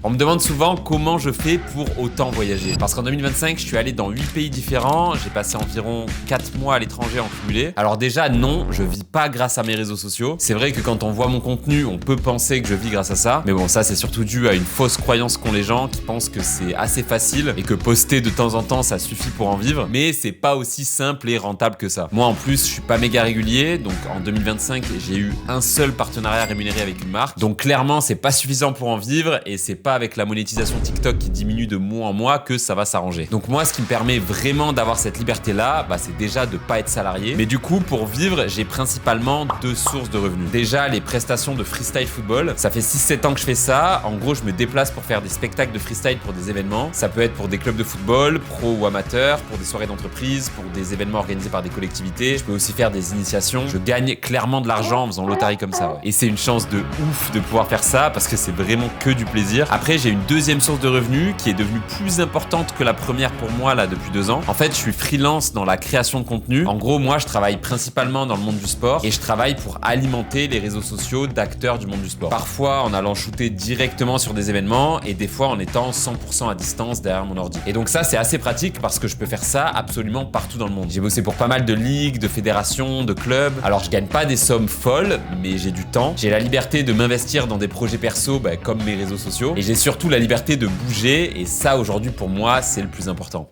On me demande souvent comment je fais pour autant voyager. Parce qu'en 2025, je suis allé dans 8 pays différents, j'ai passé environ 4 mois à l'étranger en cumulé. Alors déjà, non, je vis pas grâce à mes réseaux sociaux. C'est vrai que quand on voit mon contenu, on peut penser que je vis grâce à ça. Mais bon, ça c'est surtout dû à une fausse croyance qu'ont les gens qui pensent que c'est assez facile et que poster de temps en temps, ça suffit pour en vivre. Mais c'est pas aussi simple et rentable que ça. Moi en plus, je suis pas méga régulier, donc en 2025, j'ai eu un seul partenariat rémunéré avec une marque. Donc clairement, c'est pas suffisant pour en vivre et c'est pas avec la monétisation TikTok qui diminue de mois en mois que ça va s'arranger. Donc moi, ce qui me permet vraiment d'avoir cette liberté-là, c'est déjà de pas être salarié. Mais du coup, pour vivre, j'ai principalement 2 sources de revenus. Déjà, les prestations de freestyle football. Ça fait 6-7 ans que je fais ça. En gros, je me déplace pour faire des spectacles de freestyle pour des événements. Ça peut être pour des clubs de football, pro ou amateurs, pour des soirées d'entreprise, pour des événements organisés par des collectivités. Je peux aussi faire des initiations. Je gagne clairement de l'argent en faisant l'otarie comme ça. Ouais. Et c'est une chance de ouf de pouvoir faire ça parce que c'est vraiment que du plaisir. Après, j'ai une deuxième source de revenus qui est devenue plus importante que la première pour moi là depuis 2 ans. En fait, je suis freelance dans la création de contenu. En gros, moi, je travaille principalement dans le monde du sport et je travaille pour alimenter les réseaux sociaux d'acteurs du monde du sport. Parfois en allant shooter directement sur des événements et des fois en étant 100% à distance derrière mon ordi. Et donc ça, c'est assez pratique parce que je peux faire ça absolument partout dans le monde. J'ai bossé pour pas mal de ligues, de fédérations, de clubs. Alors, je gagne pas des sommes folles, mais j'ai du temps. J'ai la liberté de m'investir dans des projets perso comme mes réseaux sociaux. Et j'ai surtout la liberté de bouger et ça aujourd'hui pour moi c'est le plus important.